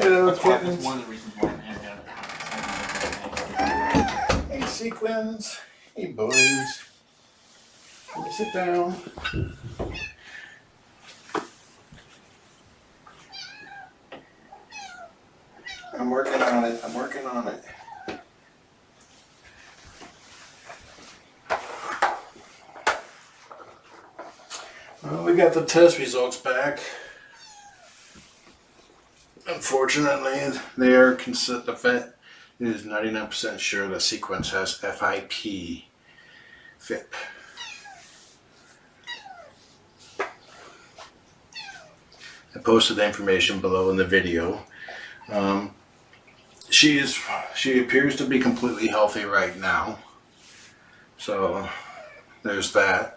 Hello, kittens. That's one of the reasons why I'm Hey, Sequins. Hey, boys. Let me sit down. I'm working on it. I'm working on it. Well, we got the test results back. Unfortunately, they are the vet is 99% sure that Sequins has FIP. I posted the information below in the video. She appears to be completely healthy right now. So there's that.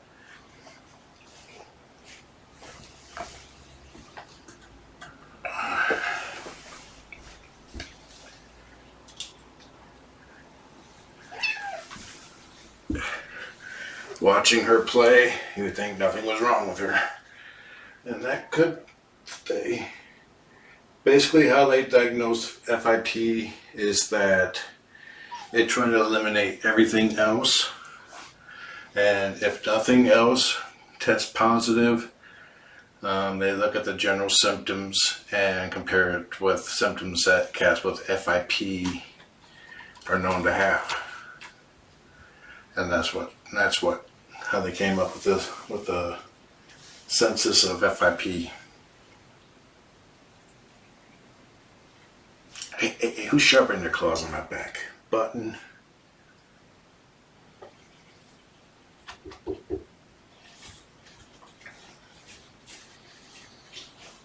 Watching her play, you would think nothing was wrong with her. And that could stay. Basically, how they diagnose FIP is that they try to eliminate everything else. And if nothing else tests positive, they look at the general symptoms and compare it with symptoms that cats with FIP are known to have. And that's how they came up with the census of FIP. Hey, who's sharpening their claws on my back? Button.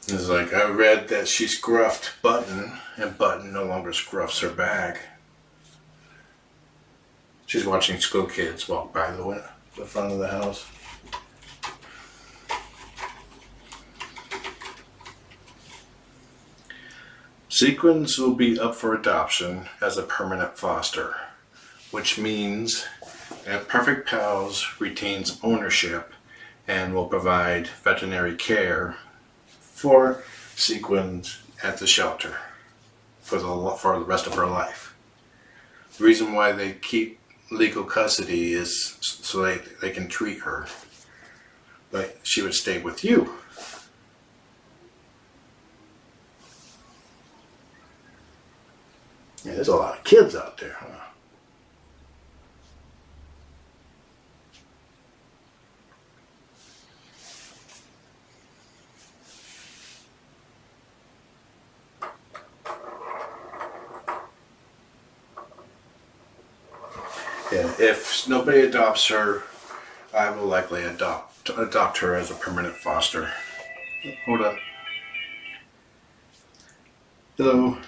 It's like I read that she scruffed Button, and Button no longer scruffs her back. She's watching school kids walk by the front of the house. Sequins will be up for adoption as a permanent foster, which means that Perfect Pals retains ownership and will provide veterinary care for Sequins at the shelter for the rest of her life. The reason why they keep legal custody is so they can treat her, but she would stay with you. Yeah, there's a lot of kids out there, huh? Yeah, if nobody adopts her, I will likely adopt her as a permanent foster. Hold on. Hello.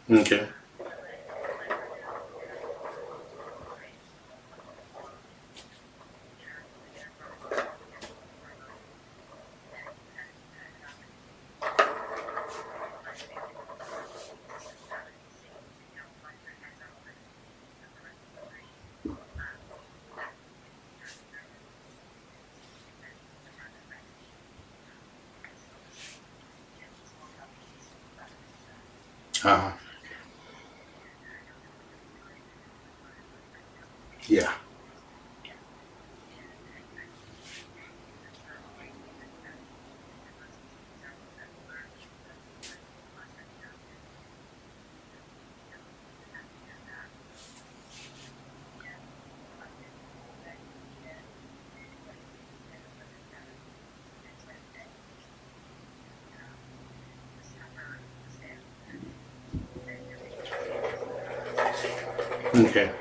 Okay. Yeah. Okay.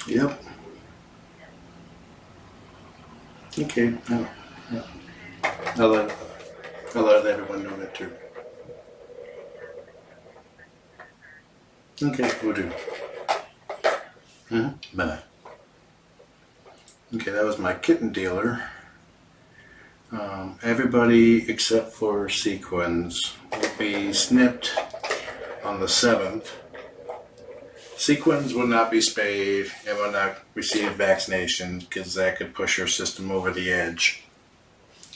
Yep. Okay. Yeah. Yeah. I'll let, I'll let everyone know that too. Okay, we'll do. Bye. Okay, that was my kitten dealer. Everybody except for Sequins will be snipped on the 7th. Sequins will not be spayed and will not receive vaccination because that could push your system over the edge.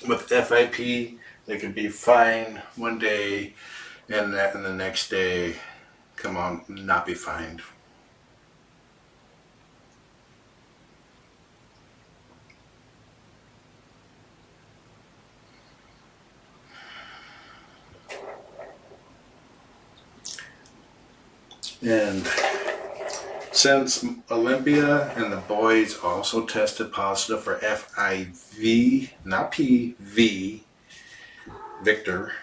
With FIP, they could be fine one day and the next day, come on, not be fined. And since Olympia and the boys also tested positive for FIV, not PV, Victor,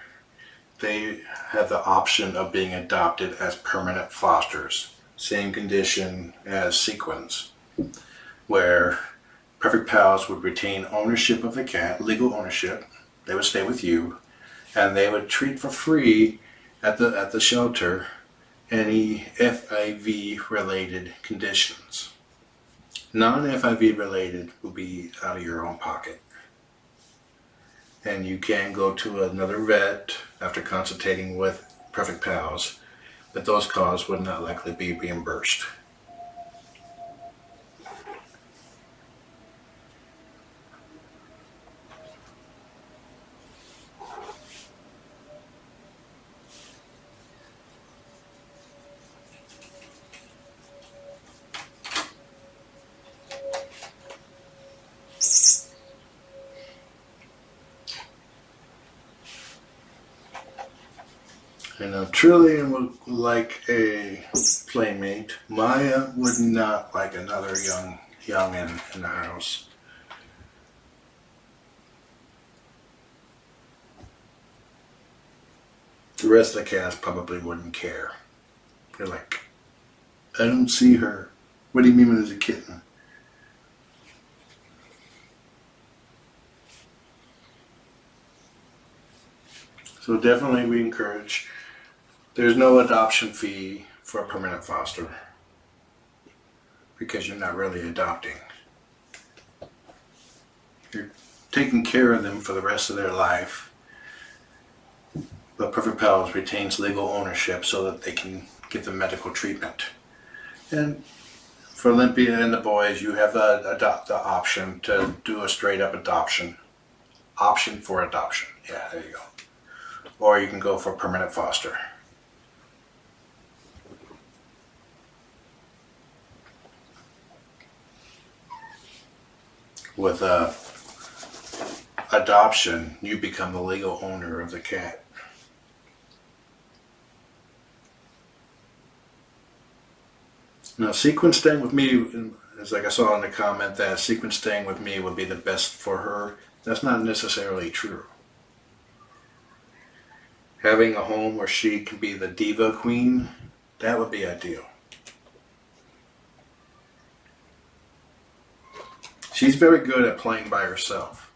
they have the option of being adopted as permanent fosters. Same condition as Sequins, where Perfect Pals would retain ownership of the cat, legal ownership. They would stay with you, and they would treat for free at the shelter any FIV related conditions. Non-FIV related will be out of your own pocket. And you can go to another vet after consultating with Perfect Pals, but those costs would not likely be reimbursed. And Trillian would like a playmate. Maya would not like another youngin in the house. The rest of the cast probably wouldn't care. They're like, I don't see her. What do you mean there's a kitten? So definitely we encourage. There's no adoption fee for a permanent foster because you're not really adopting. You're taking care of them for the rest of their life. But Perfect Pals retains legal ownership so that they can get the medical treatment. And for Olympia and the boys, you have the option to do a straight up adoption. Option for adoption. Yeah, there you go. Or you can go for permanent foster. With adoption, you become the legal owner of the cat. Now, Sequins staying with me, it's like I saw in the comment that Sequins staying with me would be the best for her. That's not necessarily true. Having a home where she can be the diva queen, that would be ideal. She's very good at playing by herself.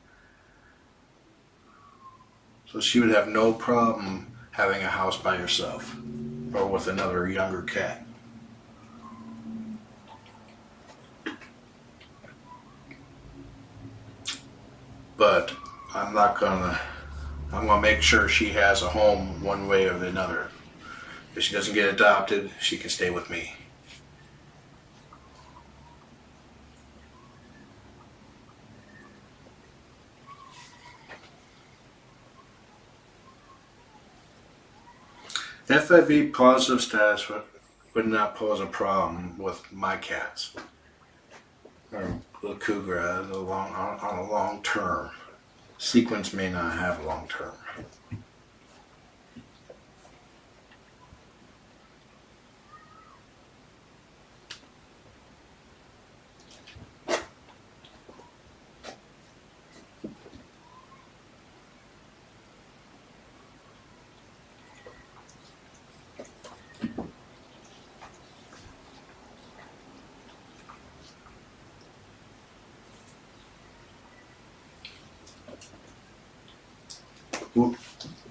So she would have no problem having a house by herself or with another younger cat. But I'm gonna make sure she has a home one way or another. If she doesn't get adopted, she can stay with me. FIV positive status would not pose a problem with my cats or the cougar on a long term. Sequins may not have a long term.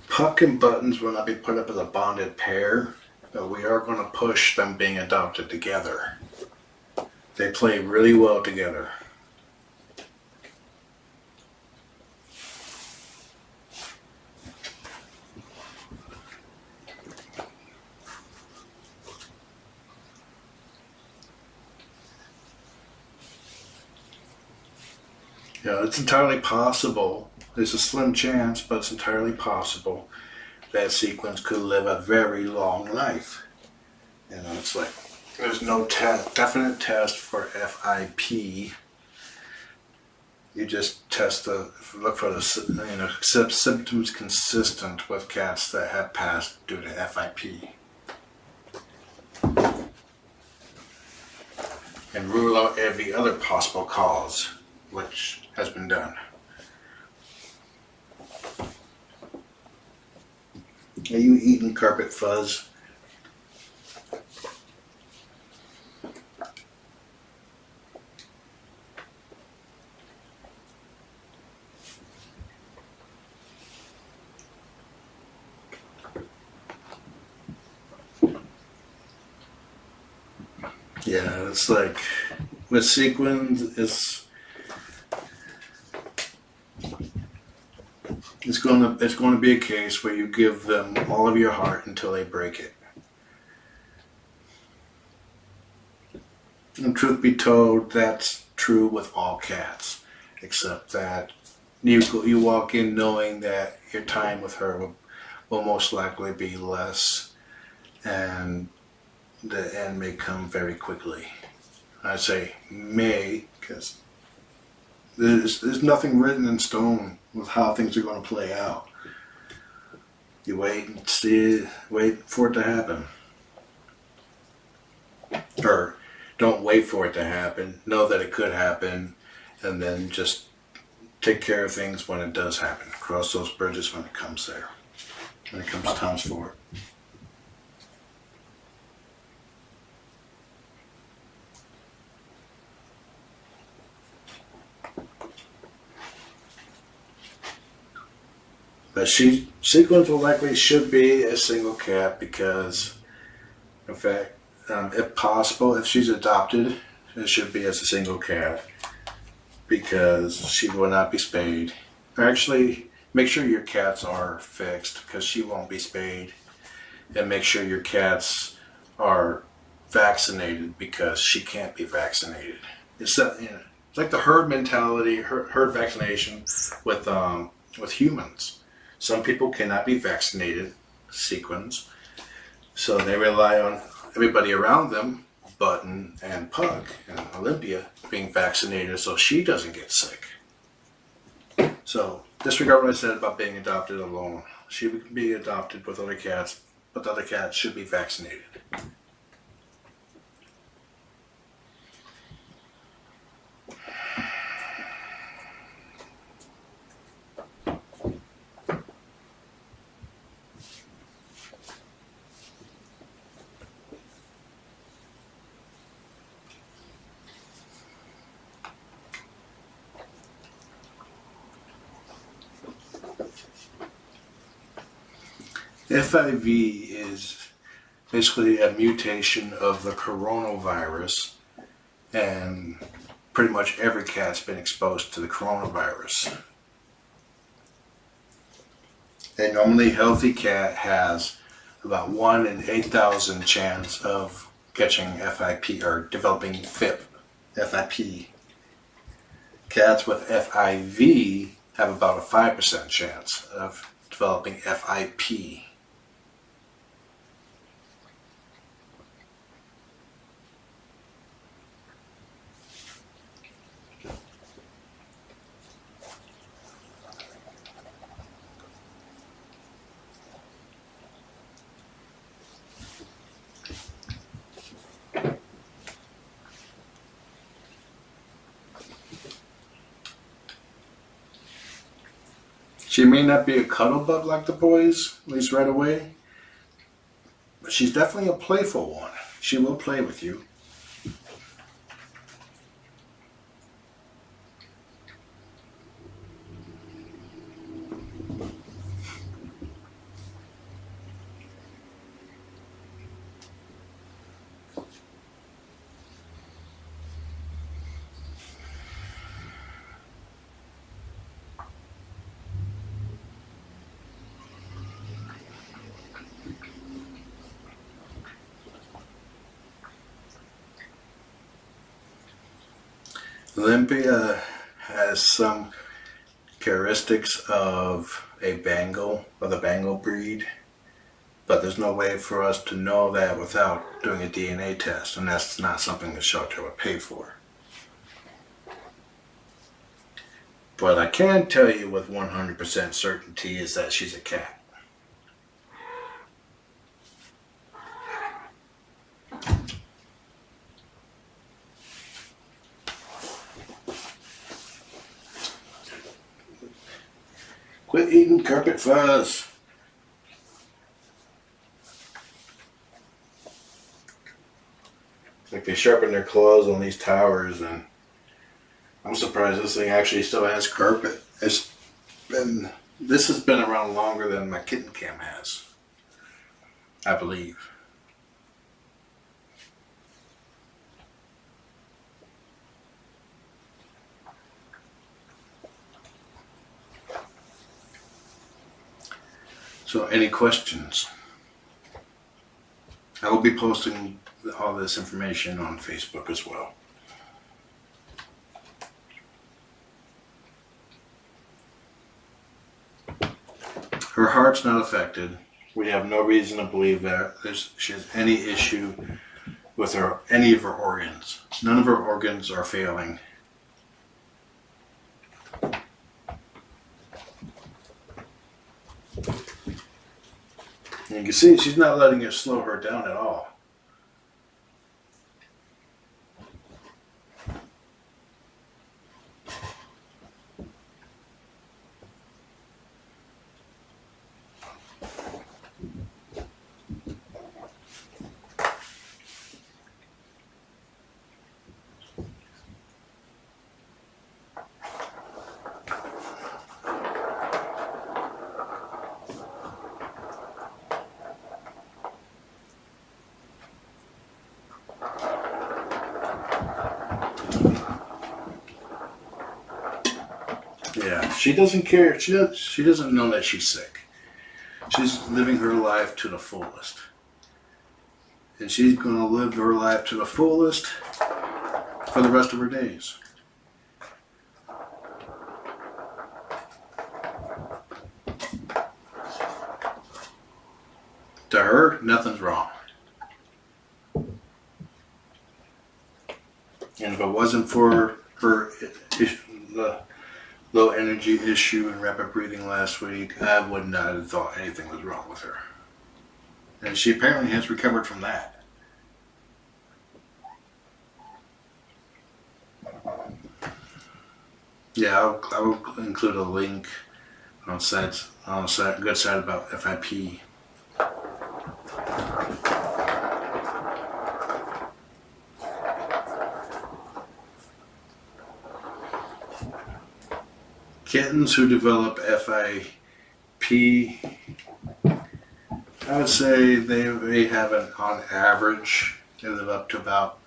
Puck and Buttons will not be put up as a bonded pair, but we are going to push them being adopted together. They play really well together. Yeah, it's entirely possible. There's a slim chance, but it's entirely possible that Sequins could live a very long life. You know, it's like there's no definite test for FIP. You just look for the symptoms consistent with cats that have passed due to FIP, and rule out every other possible cause, which has been done. Are you eating carpet fuzz? Yeah, it's like with Sequins, it's going to be a case where you give them all of your heart until they break it. And truth be told, that's true with all cats, except that you walk in knowing that your time with her will most likely be less, and the end may come very quickly. I say may because there's nothing written in stone with how things are going to play out. You wait and see, wait for it to happen. Or don't wait for it to happen. Know that it could happen, and then just take care of things when it does happen. Cross those bridges when it comes there. When it comes times for it. But Sequins will likely should be a single cat because, in fact, if possible, if she's adopted, it should be as a single cat because she will not be spayed. Actually, make sure your cats are fixed because she won't be spayed, and make sure your cats are vaccinated because she can't be vaccinated. It's like the herd mentality, herd vaccination with humans. Some people cannot be vaccinated, Sequins, so they rely on everybody around them, Button and Puck and Olympia, being vaccinated so she doesn't get sick. So disregard what I said about being adopted alone. She would be adopted with other cats, but the other cats should be vaccinated. FIV is basically a mutation of the coronavirus, and pretty much every cat's been exposed to the coronavirus. A normally healthy cat has about 1 in 8,000 chance of catching FIP or developing FIP. Cats with FIV have about a 5% chance of developing FIP. She may not be a cuddle bug like the boys, at least right away, but she's definitely a playful one. She will play with you. Olympia has some characteristics of a Bengal, of the Bengal breed, but there's no way for us to know that without doing a DNA test, and that's not something the shelter would pay for. But I can tell you with 100% certainty is that she's a cat. Quit eating carpet fuzz. It's like they sharpen their claws on these towers, and I'm surprised this thing actually still has carpet. This has been around longer than my kitten cam has, I believe. So any questions? I will be posting all this information on Facebook as well. Her heart's not affected. We have no reason to believe that she has any issue with any of her organs. None of her organs are failing. And you can see she's not letting it slow her down at all. Yeah, she doesn't care. She doesn't know that she's sick. She's living her life to the fullest. And she's going to live her life to the fullest for the rest of her days. To her, nothing's wrong. And if it wasn't for her the low energy issue and rapid breathing last week, I would not have thought anything was wrong with her. And she apparently has recovered from that. Yeah, I will include a link on a good site about FIP. Kittens who develop FIP, I would say they have on average, they live up to about,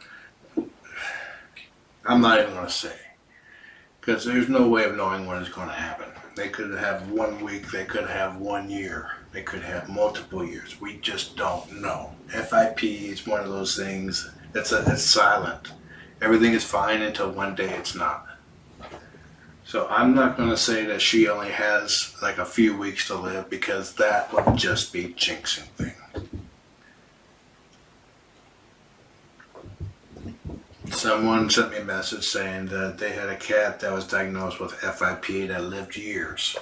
I'm not even going to say, because there's no way of knowing when it's going to happen. They could have 1 week, they could have 1 year, they could have multiple years. We just don't know. FIP is one of those things, it's silent. Everything is fine until one day it's not. So I'm not going to say that she only has like a few weeks to live, because that would just be jinxing things. Someone sent me a message saying that they had a cat that was diagnosed with FIP that lived years.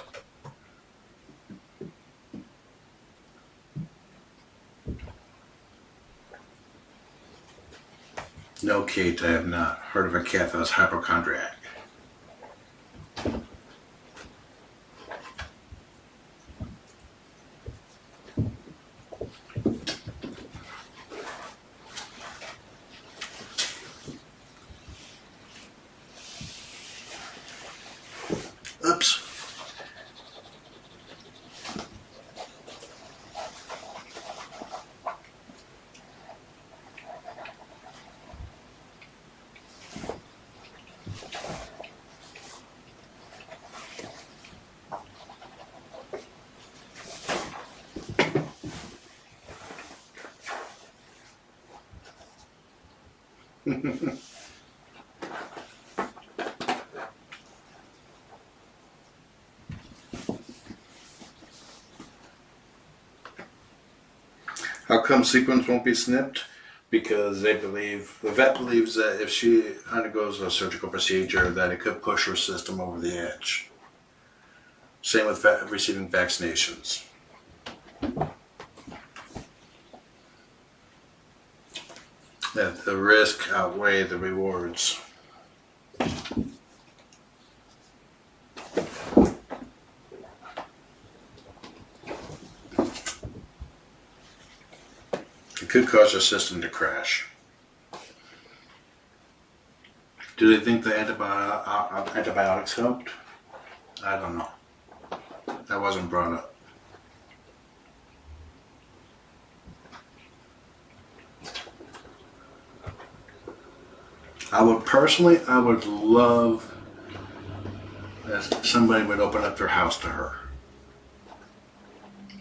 No, Kate, I have not heard of a cat that was hypochondriac. Oops. come Sequins won't be snipped? Because the vet believes that if she undergoes a surgical procedure, that it could push her system over the edge. Same with receiving vaccinations. That the risk outweigh the rewards. It could cause your system to crash. Do they think the antibiotics helped? I don't know. That wasn't brought up. I would love that somebody would open up their house to her.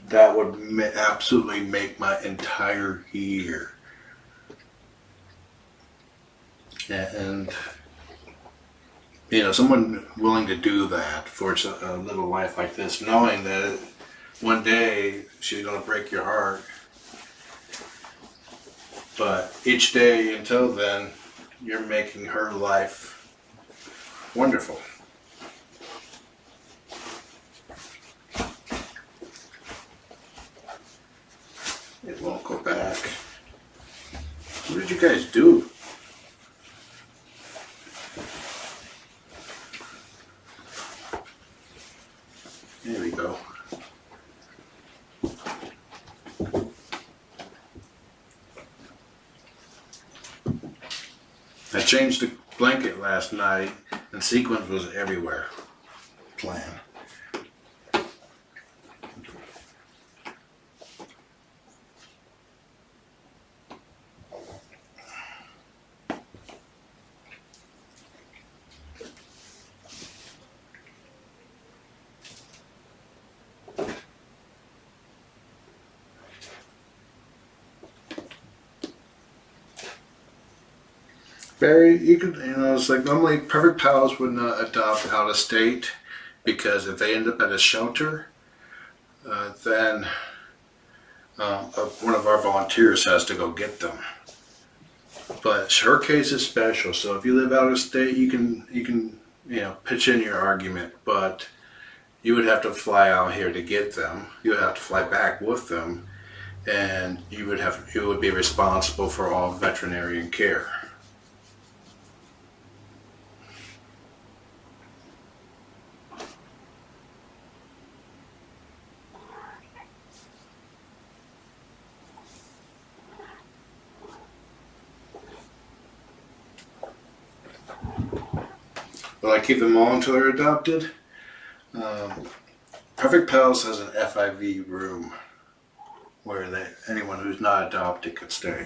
That would absolutely make my entire year. And someone willing to do that for a little life like this, knowing that one day she's going to break your heart. But each day until then, you're making her life wonderful. It won't go back. What did you guys do? There we go. I changed the blanket last night, and Sequins was everywhere. Plan. It's like normally perfect pals would not adopt out of state because if they end up at a shelter, then one of our volunteers has to go get them. But her case is special, so if you live out of state, you can pitch in your argument, but you would have to fly out here to get them. You would have to fly back with them, and you would be responsible for all veterinarian care. Will I keep them all until they're adopted? Perfect Pals has an FIV room where anyone who's not adopted could stay.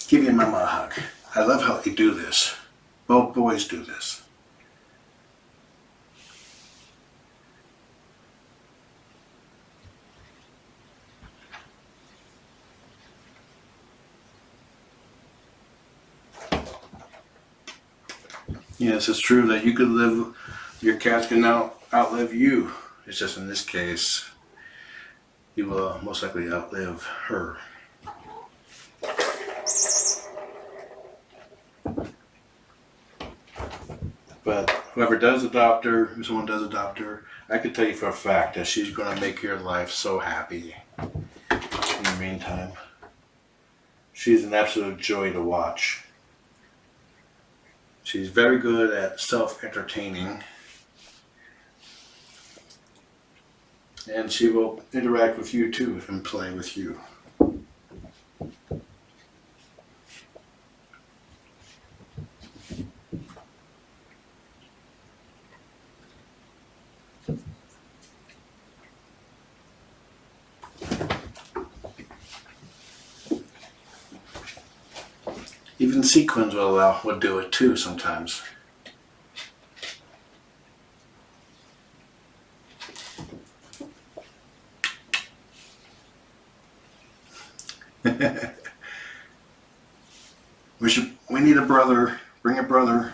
Give your mama a hug. I love how they do this. Both boys do this. Yes, it's true that you could your cats can outlive you. It's just in this case, you will most likely outlive her. But whoever does adopt her, if someone does adopt her, I can tell you for a fact that she's going to make your life so happy. In the meantime, she's an absolute joy to watch. She's very good at self-entertaining, and she will interact with you too and play with you. Even Sequins would do it too sometimes. brother. Bring your brother.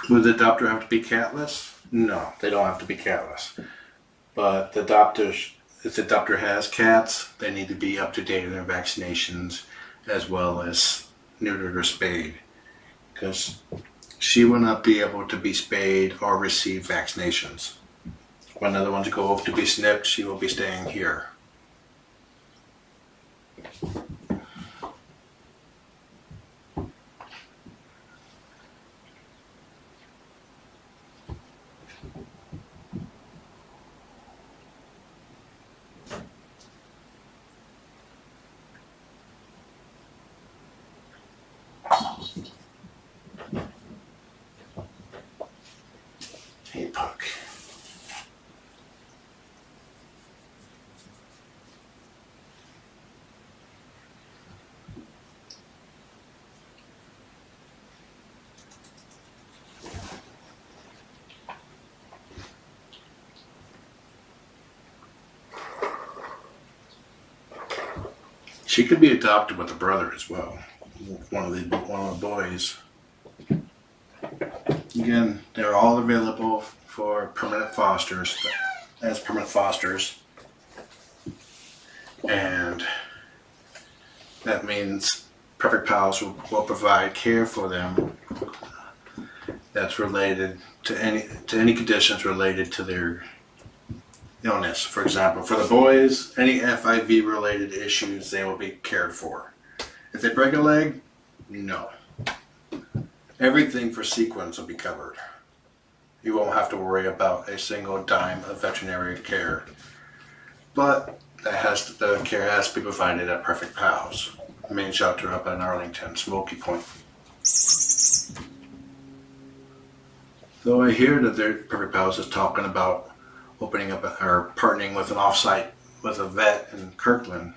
Would the adopter have to be catless? No, they don't have to be catless. But the adopters, if the adopter has cats, they need to be up to date in their vaccinations as well as neutered or spayed. Because she will not be able to be spayed or receive vaccinations. When other ones go over to be snipped, she will be staying here. Hey, Puck. She could be adopted with a brother as well. One of the boys. Again, they're all available for permanent fosters, as permanent fosters. And that means Perfect Pals will provide care for them that's related to any conditions related to their illness. For example, for the boys, any FIV related issues, they will be cared for. If they break a leg, no. Everything for Sequins will be covered. You won't have to worry about a single dime of veterinary care. But the care has to be provided at Perfect Pals, main shelter up in Arlington, Smoky Point. Though I hear that their Perfect Pals is talking about opening up or partnering with an offsite with a vet in Kirkland,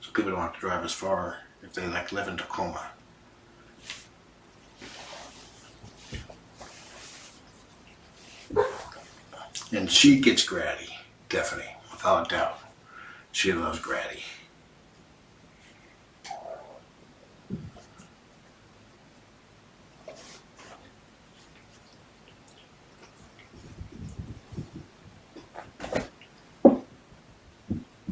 so people don't have to drive as far if they live in Tacoma. And she gets Gratty, definitely, without a doubt. She loves Gratty.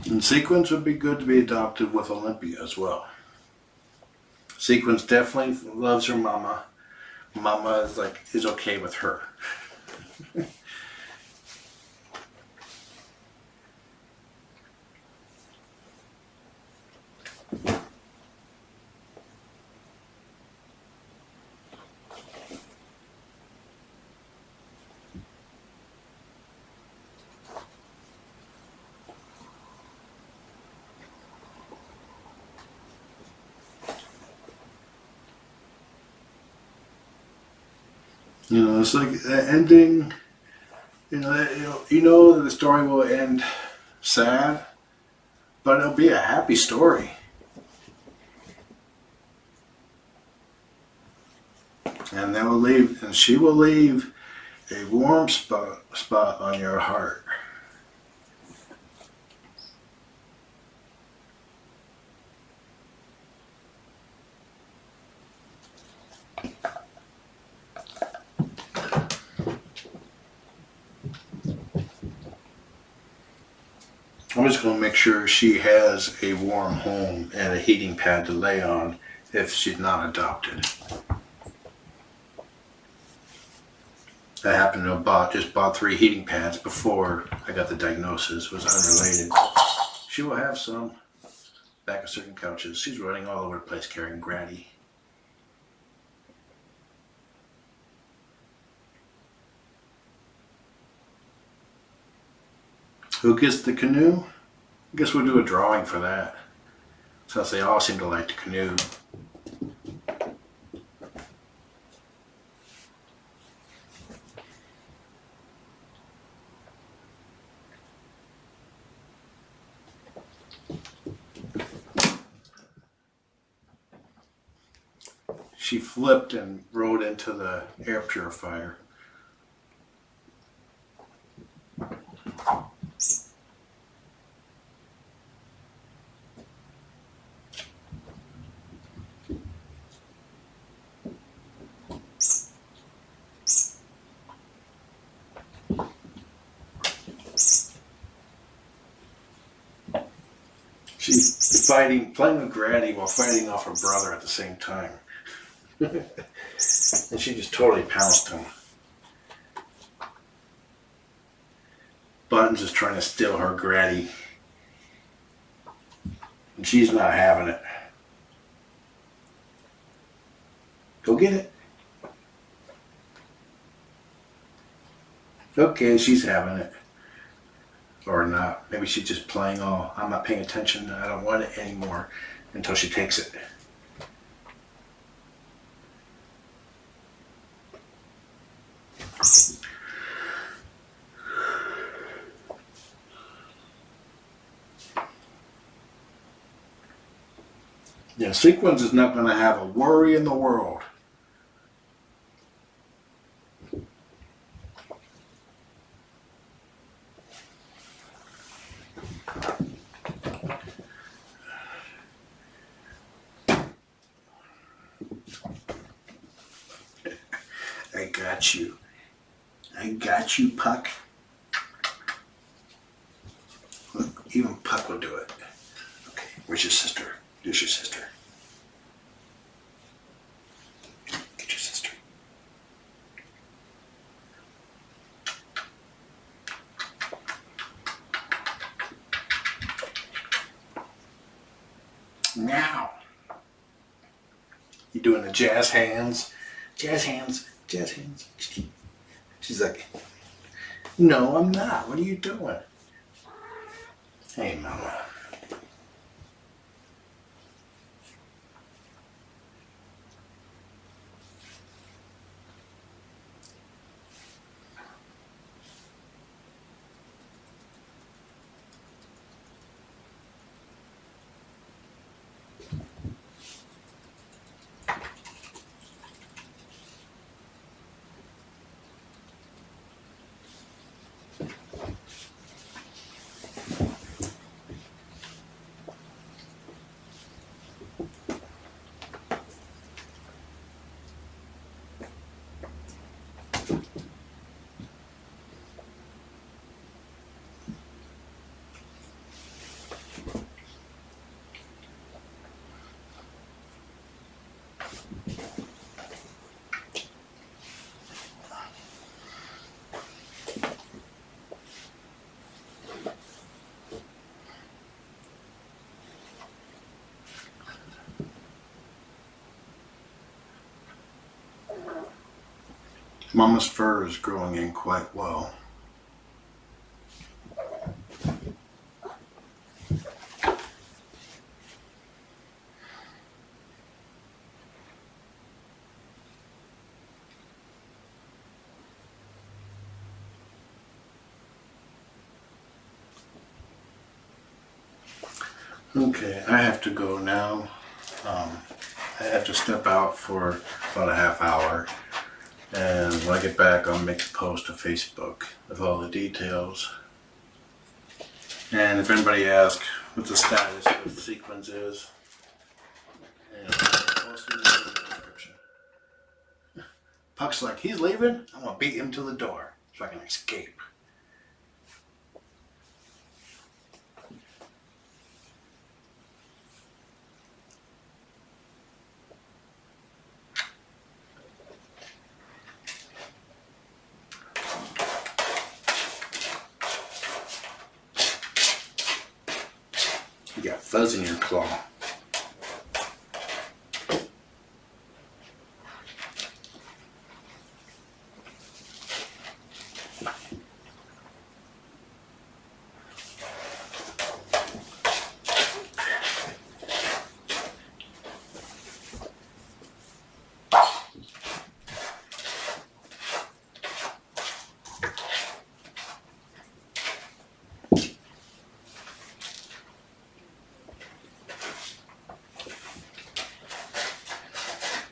And Sequins would be good to be adopted with Olympia as well. Sequins definitely loves her mama. Mama is okay with her. It's like the ending. You know that the story will end sad, but it'll be a happy story. And she will leave a warm spot on your heart. I'm just going to make sure she has a warm home and a heating pad to lay on if she's not adopted. I happened to have just bought 3 heating pads before I got the diagnosis. It was unrelated. She will have some back of certain couches. She's running all over the place carrying Granny. Who gets the canoe? I guess we'll do a drawing for that, since they all seem to like the canoe. she flipped and rode into the air purifier. She's playing with Granny while fighting off her brother at the same time. And she just totally pounced him. Buttons is trying to steal her Granny. And she's not having it. Go get it. Okay, she's having it. Or not. Maybe she's just playing, oh, I'm not paying attention, I don't want it anymore, until she takes it. Yeah, Sequins is not going to have a worry in the world. I got you. I got you, Puck. Look, even Puck will do it. Okay, where's your sister? Here's your sister. Get your sister. Now. You doing the jazz hands? Jazz hands. Jazz hands. She's like, no, I'm not. What are you doing? Hey, Mama. Mama's fur is growing in quite well. Okay, I have to go now. I have to step out for about a half hour. And when I get back, I'll make a post to Facebook with all the details. And if anybody asks what the status of Sequins is, I'll post it in the description. Puck's like, he's leaving? I'm going to beat him to the door so I can escape. You got fuzz in your claw.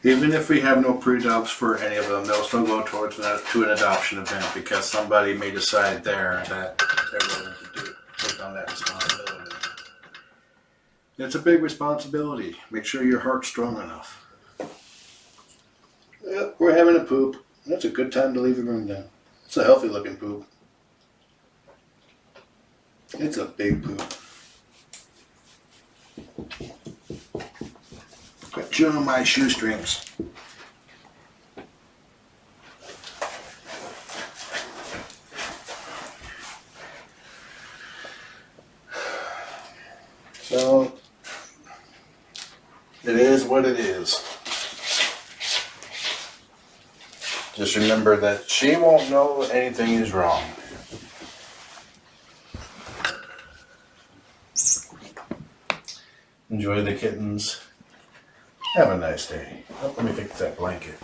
Even if we have no pre-adopts for any of them, they'll still go towards to an adoption event because somebody may decide there that they're willing to take on that responsibility. It's a big responsibility. Make sure your heart's strong enough. Yep, we're having a poop. That's a good time to leave the room now. It's a healthy looking poop. It's a big poop. Quit chewing on my shoestrings. So, it is what it is. Just remember that she won't know anything is wrong. Enjoy the kittens. Have a nice day. Oh, let me fix that blanket.